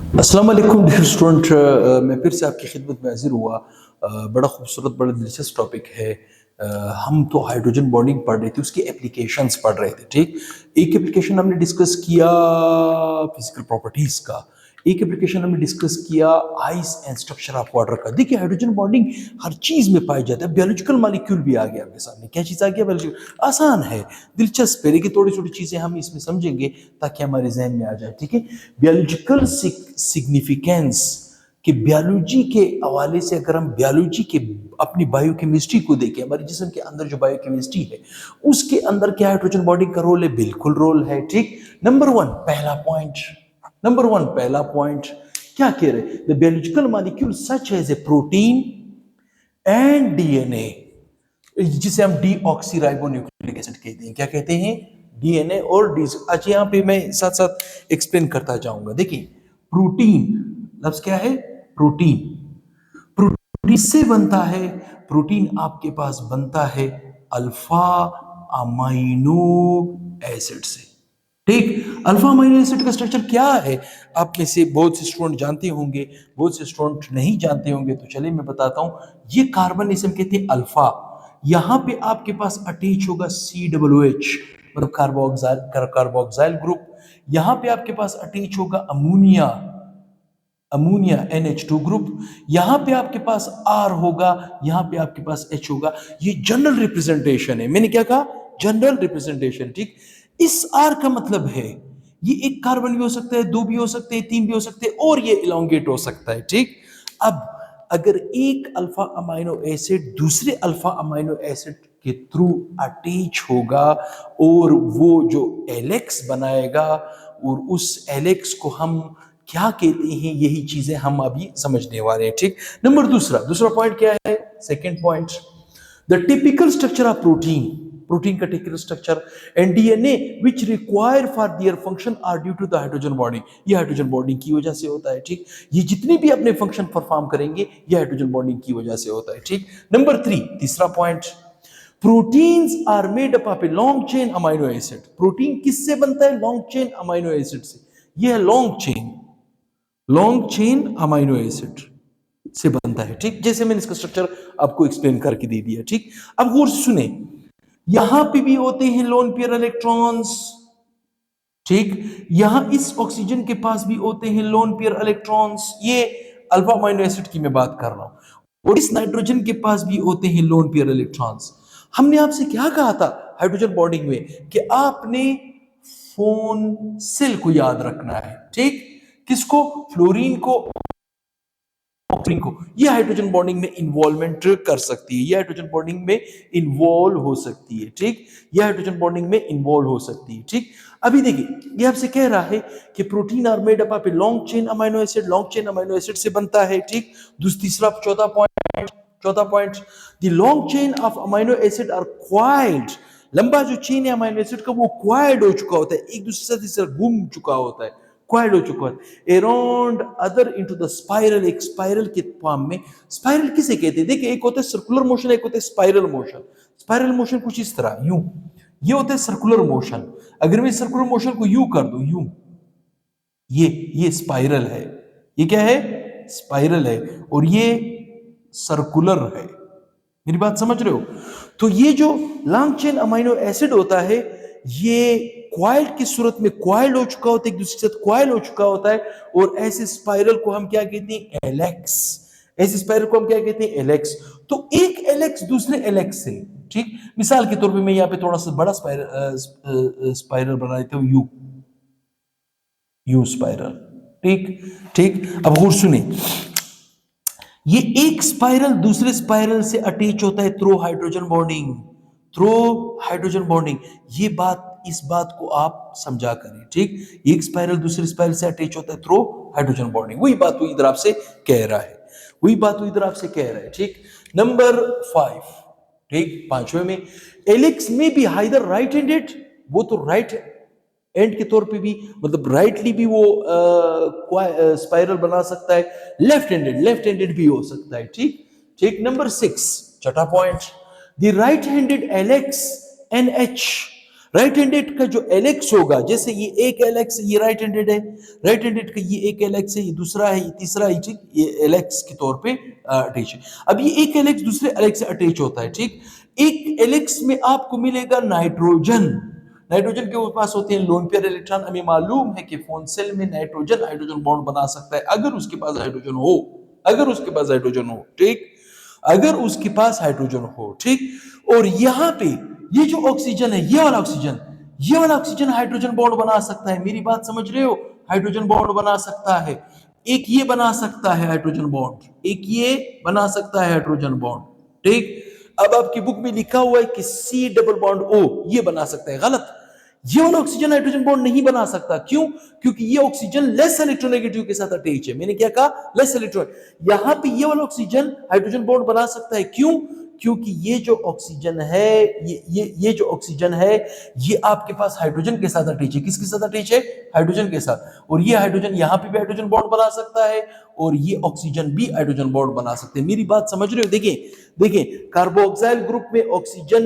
अस्सलाम वालेकुम dear student, मैं फिर से आपकी खिदमत में हाजिर हुआ। बड़ा खूबसूरत बड़ा दिलचस्प टॉपिक है। हम तो हाइड्रोजन बॉन्डिंग पढ़ रहे थे, उसकी एप्लीकेशंस पढ़ रहे थे। ठीक, एक एप्लीकेशन हमने डिस्कस किया फिजिकल प्रॉपर्टीज का, एक एप्लीकेशन हमने डिस्कस किया ice and structure of water का। देखिए हाइड्रोजन बॉन्डिंग हर चीज में पाई जाता है। बायोलॉजिकल मॉलिक्यूल भी आ गया आपके सामने। क्या चीज आ गया? बायोलॉजिकल। आसान है, दिलचस्प है, लेकिन थोड़ी थोड़ी चीजें हम इसमें समझेंगे ताकि हमारे जहन में आ जाए। ठीक है, बायोलॉजिकल सिग्निफिकेंस कि बायोलॉजी के हवाले से अगर हम बायोलॉजी के अपनी बायोकेमिस्ट्री को देखें, हमारे जिस्म के अंदर जो बायोकेमिस्ट्री है उसके अंदर क्या हाइड्रोजन बॉन्डिंग का रोल है? बिल्कुल रोल है। ठीक, नंबर वन पहला पॉइंट, नंबर वन पहला पॉइंट क्या कह रहे? The biological molecule such as a protein and DNA, जिसे हम डीऑक्सीराइबोन्यूक्लिक एसिड कहते हैं। क्या कहते हैं? डीएनए और डी। अच्छा, यहाँ पे मैं साथ साथ एक्सप्लेन करता जाऊंगा। देखिए प्रोटीन लफ्ज क्या है? प्रोटीन। प्रोटीन से बनता है, प्रोटीन आपके पास बनता है अल्फा अमाइनो एसिड से। ठीक, अल्फा अमाइनो एसिड का स्ट्रक्चर क्या है? आप में से बहुत से स्टूडेंट जानते होंगे, बहुत से स्टूडेंट नहीं जानते होंगे, तो चलिए मैं बताता हूं। ये कार्बन इसे हम कहते हैं अल्फा। यहां पे आपके पास अटैच होगा COOH, मतलब कार्बोक्सिल ग्रुप। यहां पे आपके पास अटैच होगा अमोनिया, अमोनिया NH2 ग्रुप। यहां पे आपके पास R होगा, यहां पे आपके पास H होगा। ये जनरल रिप्रेजेंटेशन है। मैंने क्या कहा? General representation. ठीक, इस R का मतलब है ये एक कार्बन भी हो सकता है, दो भी हो सकते हैं, तीन भी हो सकते हैं, और ये इलोंगेट हो सकता है। ठीक, अब अगर एक अल्फा अमाइनो एसिड दूसरे अल्फा अमाइनो एसिड के थ्रू अटैच होगा और वो जो एलेक्स बनाएगा, और उस एलेक्स को हम क्या कहते हैं, यही चीजें हम अभी समझने वाले हैं। ठीक, नंबर दूसरा, दूसरा पॉइंट क्या है? Second point, the typical structure of protein, protein का typical structure and DNA which require for their function are due to the hydrogen bonding. ये हाइड्रोजन बॉन्डिंग की वजह से होता है। ठीक, ये जितनी भी अपने फंक्शन परफॉर्म करेंगे ये हाइड्रोजन बॉन्डिंग की वजह से होता है। ठीक, नंबर थ्री, तीसरा point, proteins are made up of a long chain amino acid. Protein किससे बनता है? लॉन्ग चेन अमाइनो एसिड से। यह है long chain, long chain amino acid से बनता है। ठीक, जैसे मैंने इसका स्ट्रक्चर आपको एक्सप्लेन करके दे दिया। ठीक, अब गौर से सुने, यहां पे भी होते हैं लोन पेयर इलेक्ट्रॉन्स। ठीक, यहां इस ऑक्सीजन के पास भी होते हैं लोन पेयर इलेक्ट्रॉन्स। ये अल्फा अमाइनो एसिड की मैं बात कर रहा हूं। और इस नाइट्रोजन के पास भी होते हैं लोन पेयर इलेक्ट्रॉन्स। हमने आपसे क्या कहा था हाइड्रोजन बॉन्डिंग में कि आपने फोन सेल को याद रखना है। ठीक, किसको? फ्लोरीन को, ऑक्सीजन को। ये हाइड्रोजन बॉन्डिंग में इन्वॉल्वमेंट कर सकती है, ये हाइड्रोजन बॉन्डिंग में इन्वॉल्व हो सकती है। ठीक, ये हाइड्रोजन बॉन्डिंग में इन्वॉल्व हो सकती है। ठीक, अभी देखिए ये आपसे कह रहा है कि protein are made up of a long chain amino acid, long chain amino acid से बनता है। ठीक, तीसरा चौथा point, the long chain of amino acid are coiled. लंबा जो चेन है अमाइनो एसिड का वो क्वाइल्ड हो चुका होता है, एक दूसरे से तीसरा घूम चुका होता है, क्वाइल्ड हो चुका है around other into the spiral. एक स्पाइरल के फॉर्म में। स्पाइरल किसे कहते हैं? देखिए एक होता है सर्कुलर मोशन, एक होता है स्पाइरल मोशन। स्पाइरल मोशन कुछ इस तरह, यूं, ये होता है सर्कुलर मोशन। अगर मैं सर्कुलर मोशन को यूं कर दूं, यूं, ये स्पाइरल है। ये क्या है? स्पाइरल है। और ये सर्कुलर है। मेरी बात समझ रहे हो? तो ये जो लॉन्ग चेन अमाइनो एसिड होता है ये क्वाइल्ड की सूरत में क्वाइल्ड हो चुका होता है, एक दूसरे के साथ क्वाइल हो चुका होता है। और ऐसे स्पाइरल को हम क्या कहते हैं? एलेक्स। ऐसे स्पाइरल को हम क्या कहते हैं? एलेक्स। तो एक एलेक्स दूसरे एलेक्स से, ठीक, मिसाल के तौर पे मैं यहाँ पे थोड़ा सा बड़ा स्पाइरल बना देता हूं, यू, यू स्पाइरल। ठीक, ठीक, अब गौर सुने, ये एक स्पाइरल दूसरे स्पाइरल से अटैच होता है through hydrogen bonding, through hydrogen bonding. ये बात, इस बात को आप समझा करें। ठीक, एक स्पाइरल दूसरे स्पाइरल से अटैच होता है थ्रू हाइड्रोजन बॉन्डिंग। वही बात वो इधर आपसे कह रहा है, वही बात वो इधर आपसे कह रहा है। ठीक, नंबर 5, ठीक, पांचवें में, एलिक्स में भी हाइदर राइट हैंडेड, वो तो राइट एंड के तौर पे भी, मतलब राइटली भी वो स्पाइरल बना सकता है, लेफ्ट हैंडेड भी हो सकता है। ठीक, ठीक, नंबर 6, छठा point, the right handed Alex NH right handed का जो एलेक्स होगा, जैसे ये एक एलेक्स, ये राइट हैंडेड है, राइट हैंडेड का ये एक एलेक्स है, ये दूसरा है, ये तीसरा है, ठीक, ये एलेक्स के तौर पे अटैच है। अब ये एक एलेक्स दूसरे एलेक्स से अटैच होता है, ठीक। एक एलेक्स में आपको मिलेगा नाइट्रोजन, नाइट्रोजन के पास होते हैं लोन पेयर इलेक्ट्रॉन। हमें मालूम है कि फोन सेल में नाइट्रोजन हाइड्रोजन बॉन्ड बना सकता है अगर उसके पास हाइड्रोजन हो, अगर उसके पास हाइड्रोजन हो, ठीक, अगर उसके पास हाइड्रोजन हो, ठीक। और यहां पे ये जो ऑक्सीजन है, ये वाला ऑक्सीजन, ये वाला ऑक्सीजन हाइड्रोजन बॉन्ड बना सकता है। मेरी बात समझ रहे हो? हाइड्रोजन बॉन्ड बना सकता है। एक ये बना सकता है हाइड्रोजन बॉन्ड, एक ये बना सकता है हाइड्रोजन बॉन्ड, ठीक। अब आपकी बुक में लिखा हुआ है कि सी डबल बॉन्ड ओ ये बना सकता है, गलत। ये वाला ऑक्सीजन हाइड्रोजन बॉन्ड नहीं बना सकता, क्यों? क्योंकि ये ऑक्सीजन लेस इलेक्ट्रोनेगेटिव के साथ अटैच है। मैंने क्या कहा? Less electron. यहां पे ये वाला ऑक्सीजन हाइड्रोजन बॉन्ड बना सकता है, क्यों? क्योंकि ये जो ऑक्सीजन है, ये जो ऑक्सीजन है, ये आपके पास हाइड्रोजन के साथ अटैच है। किसके साथ अटैच है? हाइड्रोजन के साथ। और ये हाइड्रोजन यहां पे भी हाइड्रोजन बॉन्ड बना सकता है, और ये ऑक्सीजन भी हाइड्रोजन बॉन्ड बना सकते हैं। मेरी बात समझ रहे हो? देखिए देखिए, कार्बोक्सिल ग्रुप में ऑक्सीजन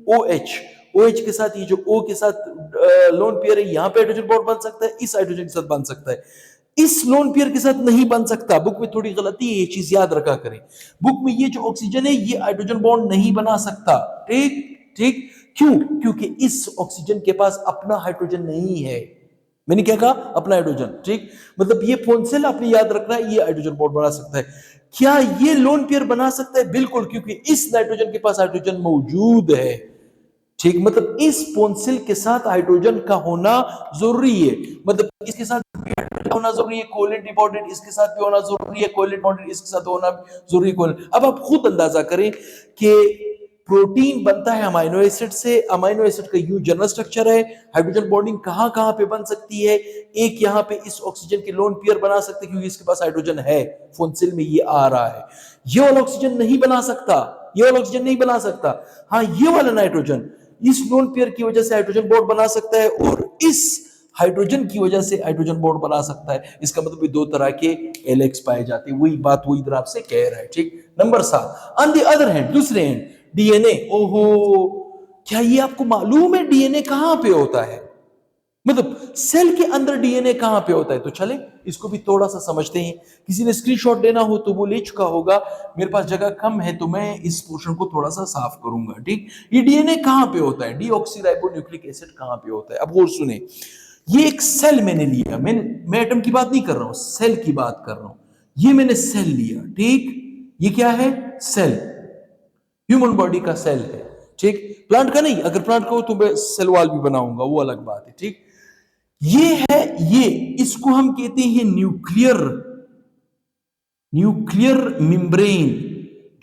OH, OH के साथ, ये जो O के साथ लोन पेयर है, यहां पे हाइड्रोजन बॉन्ड बन सकता है, इस हाइड्रोजन के साथ बन सकता है, इस लोन पेयर के साथ नहीं बन सकता। बुक में थोड़ी गलती है, ये चीज याद रखा करें। बुक में ये जो ऑक्सीजन है, ये हाइड्रोजन बॉन्ड नहीं बना सकता, ठीक ठीक। क्यों? क्योंकि इस ऑक्सीजन के पास अपना हाइड्रोजन नहीं है। मैंने क्या कहा? अपना हाइड्रोजन, ठीक। मतलब ये फोन सेल आपने याद रखना है, ये हाइड्रोजन बॉन्ड बना सकता है। क्या ये लोन पेयर बना सकता है? बिल्कुल, क्योंकि इस नाइट्रोजन के पास हाइड्रोजन मौजूद है, ठीक। मतलब इस पोंसिल के साथ हाइड्रोजन का होना जरूरी है, मतलब इसके साथ होना जरूरी है, कोवैलेंट इंपॉर्टेंट इसके साथ भी होना जरूरी है, कोवैलेंट इंपॉर्टेंट इसके साथ होना जरूरी है। अब आप खुद अंदाजा करें कि प्रोटीन बनता है अमाइनो एसिड से, अमाइनो एसिड का यू जनरल स्ट्रक्चर है, हाइड्रोजन बॉन्डिंग कहां कहां पे बन सकती है। एक यहां पे इस ऑक्सीजन के लोन पेयर बना सकते हैं क्योंकि इसके पास हाइड्रोजन है, फोंसिल में ये आ रहा है। ये वाला ऑक्सीजन नहीं बना सकता, ये वाला ऑक्सीजन नहीं बना सकता। हाँ, ये वाला नाइट्रोजन इस लोन पेयर की वजह से हाइड्रोजन बॉन्ड बना सकता है, और इस हाइड्रोजन की वजह से हाइड्रोजन बॉन्ड बना सकता है। इसका मतलब दो तरह के एलेक्स पाए जाते हैं, वही बात वो इधर आपसे कह रहा है, ठीक। Number 7, on the other hand, दूसरे हैंड, डीएनए। ओहो, क्या ये आपको मालूम है डीएनए कहां पे होता है? मतलब सेल के अंदर डीएनए कहां पे होता है? तो चले इसको भी थोड़ा सा समझते हैं। किसी ने स्क्रीनशॉट लेना हो तो वो ले चुका होगा, मेरे पास जगह कम है तो मैं इस पोर्शन को थोड़ा सा साफ करूंगा, ठीक। ये डीएनए कहां पे होता है? डीऑक्सीराइबोन्यूक्लिक एसिड कहां पे होता है? अब और सुने, ये एक सेल मैंने लिया, मैं एटम की बात नहीं कर रहा हूं, सेल की बात कर रहा हूं। ये मैंने सेल लिया, ठीक। ये क्या है? सेल, ह्यूमन बॉडी का सेल है, ठीक। प्लांट का नहीं, अगर प्लांट का हो तो मैं सेल वॉल भी बनाऊंगा, वो अलग बात है, ठीक। ये है, ये इसको हम कहते हैं न्यूक्लियर, न्यूक्लियर मेम्ब्रेन,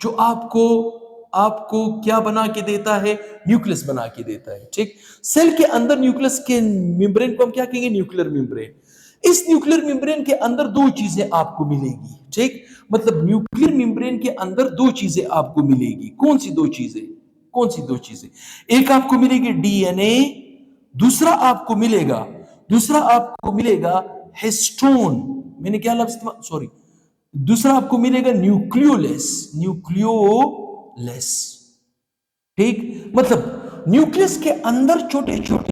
जो आपको आपको क्या बना के देता है? न्यूक्लियस बना के देता है, ठीक। सेल के अंदर न्यूक्लियस के मेम्ब्रेन को हम क्या कहेंगे? Nuclear membrane. इस न्यूक्लियर मेम्ब्रेन के अंदर दो चीजें आपको मिलेगी, ठीक। मतलब न्यूक्लियर मेम्ब्रेन के अंदर दो चीजें आपको मिलेगी। कौन सी दो चीजें? कौन सी दो चीजें? एक आपको मिलेगी डीएनए, दूसरा आपको मिलेगा, दूसरा आपको मिलेगा हिस्टोन। मैंने क्या लफ्ज, सॉरी, दूसरा आपको मिलेगा न्यूक्लियोलेस, न्यूक्लियोलेस, ठीक। मतलब न्यूक्लियस के अंदर छोटे छोटे,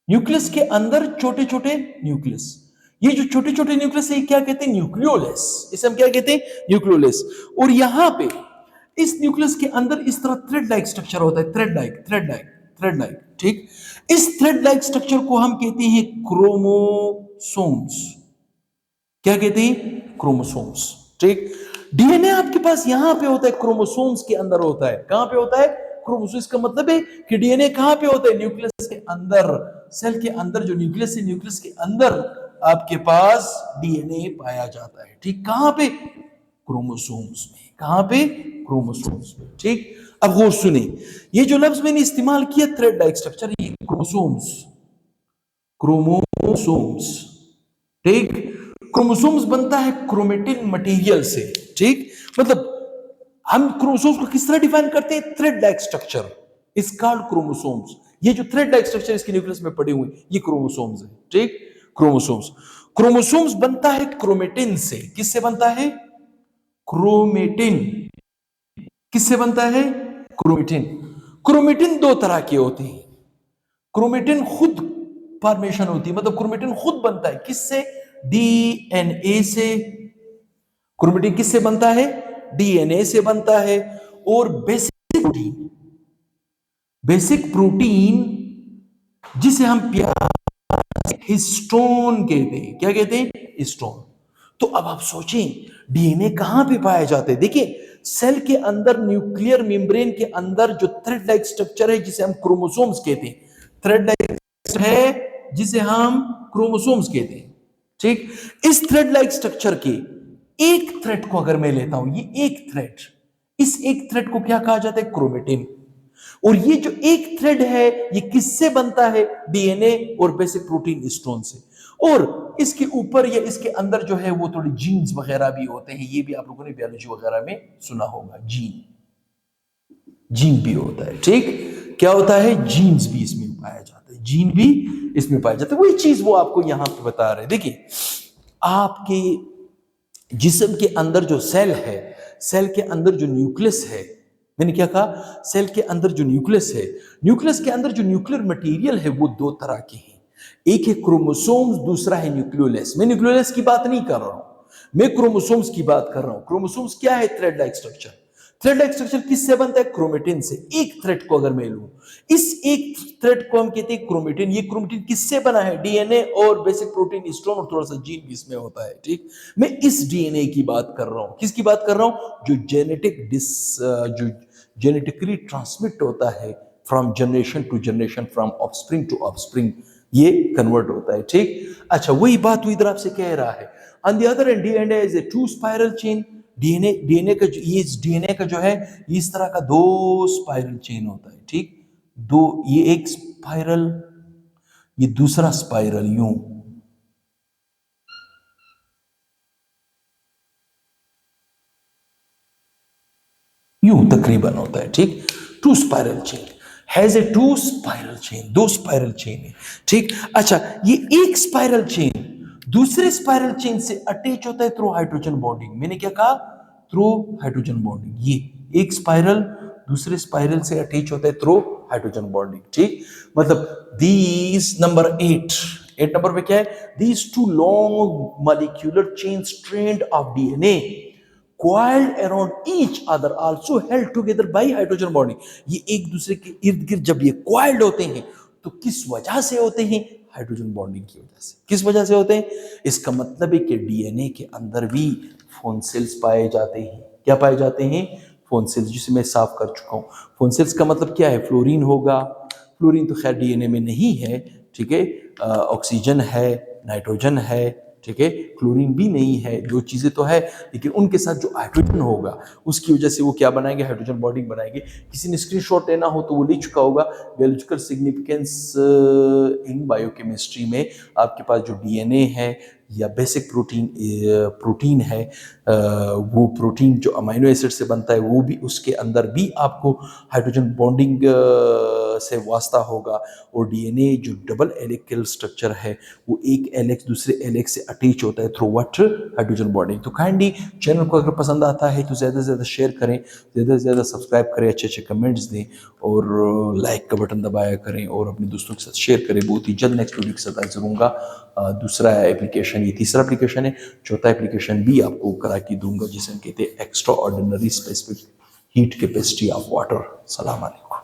न्यूक्लियस के अंदर छोटे छोटे न्यूक्लियस, ये जो छोटे छोटे न्यूक्लियस है क्या कहते हैं? न्यूक्लियोलेस। इसे हम क्या कहते हैं? न्यूक्लियोलेस। और यहां पे इस न्यूक्लियस के अंदर इस तरह थ्रेड लाइक स्ट्रक्चर होता है, thread like, thread like, thread like, ठीक। इस थ्रेड लाइक स्ट्रक्चर को हम कहते हैं क्रोमोसोम्स। क्या कहते हैं? क्रोमोसोम्स, ठीक। डीएनए आपके पास यहां पे होता है, क्रोमोसोम्स के अंदर होता है। कहां पे होता है? क्रोमोसोम्स। का मतलब है कि डीएनए कहां पे होता है? न्यूक्लियस के अंदर, सेल के अंदर जो न्यूक्लियस है, न्यूक्लियस के अंदर आपके पास डीएनए पाया जाता है, ठीक। कहां पे? क्रोमोसोम्स में। कहां पे? क्रोमोसोम्स में, ठीक। अब गौर सुने, ये जो लफ्ज मैंने इस्तेमाल किया थ्रेड लाइक स्ट्रक्चर, ये क्रोमोसोम्स, क्रोमोसोम्स, ठीक। क्रोमोसोम्स बनता है क्रोमेटिन मटेरियल से, ठीक। मतलब हम क्रोमोसोम्स को किस तरह डिफाइन करते हैं? Thread like structure is called chromosomes. ये जो थ्रेड लाइक स्ट्रक्चर इसके न्यूक्लियस में पड़े हुए, ये क्रोमोसोम्स है, ठीक। क्रोमोसोम्स, क्रोमोसोम्स बनता है क्रोमेटिन से। किससे बनता है? क्रोमेटिन। किससे बनता है? क्रोमेटिन। क्रोमेटिन दो तरह के होते हैं, क्रोमेटिन खुद फॉर्मेशन होती है, मतलब क्रोमेटिन खुद बनता है किससे? डीएनए से। क्रोमेटिन किससे बनता है? डीएनए से बनता है। और बेसिक प्रोटीन जिसे हम हिस्टोन कहते हैं। क्या कहते हैं? हिस्टोन। तो अब आप सोचें डीएनए कहां पे पाया जाता है? देखिए सेल के अंदर न्यूक्लियर मेम्ब्रेन के अंदर जो थ्रेड लाइक स्ट्रक्चर है जिसे हम क्रोमोसोम्स कहते हैं, थ्रेड लाइक है जिसे हम क्रोमोसोम्स कहते हैं, ठीक। इस थ्रेड लाइक स्ट्रक्चर के एक थ्रेड को अगर मैं लेता हूं, ये एक थ्रेड, इस एक थ्रेड को क्या कहा जाता है? क्रोमेटिन। और ये जो एक थ्रेड है ये किससे बनता है? डीएनए और बेसिक प्रोटीन हिस्टोन से। और इसके ऊपर या इसके अंदर जो है वो थोड़ी जीन्स वगैरह भी होते हैं, ये भी आप लोगों ने बायोलॉजी वगैरह में सुना होगा। जीन भी होता है, ठीक। क्या होता है? जीन्स भी इसमें पाया जाता है, जीन भी इसमें पाया जाता है। वही चीज वो आपको यहां पे बता रहे हैं। देखिए आपके जिस्म के अंदर जो सेल है, सेल के अंदर जो न्यूक्लियस है, मैंने क्या कहा? सेल के अंदर जो न्यूक्लियस है, न्यूक्लियस के अंदर जो न्यूक्लियर मटेरियल है वो दो तरह के हैं। एक है क्रोमोसोम्स, दूसरा है न्यूक्लियोलस। मैं न्यूक्लियोलस की बात नहीं कर रहा हूं, मैं क्रोमोसोम्स की बात कर रहा हूं। क्रोमोसोम्स क्या है? Thread like structure. Thread like structure किससे बनता है? क्रोमेटिन से। एक थ्रेड को अगर मैं लूं, इस एक थ्रेड को हम कहते हैं क्रोमेटिन। ये क्रोमेटिन किससे बना है? डीएनए और बेसिक प्रोटीन हिस्टोन और थोड़ा सा जीन भी इसमें होता है, ठीक। मैं इस डीएनए की बात कर रहा हूं। किसकी बात कर रहा हूं? जो जो जेनेटिकली ट्रांसमिट होता है from generation to generation, from offspring to offspring, ये कन्वर्ट होता है, ठीक। अच्छा वही बात वो इधर आपसे कह रहा है। On the other end DNA is a two spiral chain. DNA का जो है इस तरह का दो स्पाइरल चेन होता है, ठीक। दो, ये एक स्पाइरल, ये दूसरा स्पाइरल, यूं तकरीबन होता है, ठीक। Two spiral chain has a two spiral chain, दो स्पाइरल चेन है, ठीक। अच्छा ये एक स्पाइरल चेन दूसरे स्पाइरल चेन से अटैच होता है थ्रू हाइड्रोजन बॉन्डिंग। मैंने क्या कहा? Through hydrogen bonding. ये एक स्पाइरल दूसरे स्पाइरल से अटैच होता है थ्रू हाइड्रोजन बॉन्डिंग, ठीक। मतलब दीज नंबर 8 नंबर पे क्या है? These two long molecular chain strand of DNA coiled around each other also held together by hydrogen bonding। ये एक दूसरे के इर्द गिर्द जब ये coiled होते हैं तो किस वजह से होते हैं? हाइड्रोजन बॉन्डिंग की वजह से। किस वजह से होते हैं? इसका मतलब है कि डीएनए के अंदर भी फोन सेल्स पाए जाते हैं। क्या पाए जाते हैं? फोन सेल्स, जिसे मैं साफ कर चुका हूं। फोन सेल्स का मतलब क्या है? फ्लोरीन होगा। फ्लोरीन तो खैर डीएनए में नहीं है, ठीक है। ऑक्सीजन है, नाइट्रोजन है, ठीक है। क्लोरीन भी नहीं है, दो चीजें तो है, लेकिन उनके साथ जो हाइड्रोजन होगा उसकी वजह से वो क्या बनाएंगे? हाइड्रोजन बॉन्डिंग बनाएंगे। किसी ने स्क्रीनशॉट लेना हो तो वो ले चुका होगा। बायोलॉजिकल सिग्निफिकेंस इन बायोकेमिस्ट्री में आपके पास जो डीएनए है या बेसिक प्रोटीन है, वो प्रोटीन जो अमीनो एसिड से बनता है वो भी, उसके अंदर भी आपको हाइड्रोजन बॉन्डिंग से वास्ता होगा। और डीएनए जो डबल हेलिकल स्ट्रक्चर है वो एक एलेक्स दूसरे एलेक्स से अटैच होता है थ्रू व्हाट? Hydrogen bonding. तो काइंडली चैनल को अगर पसंद आता है तो ज़्यादा से ज़्यादा शेयर करें, ज़्यादा से ज़्यादा सब्सक्राइब करें, अच्छे अच्छे कमेंट्स दें और लाइक का बटन दबाया करें और अपने दोस्तों के साथ शेयर करें। बहुत ही जल्द नेक्स्ट वीडियो के साथ हाजिर होऊंगा। दूसरा एप्लीकेशन, ये तीसरा एप्लीकेशन है। चौथा एप्लीकेशन भी आपको करा के दूंगा जिसे हम कहते हैं extra ordinary specific heat capacity of water. सलाम अलैकुम।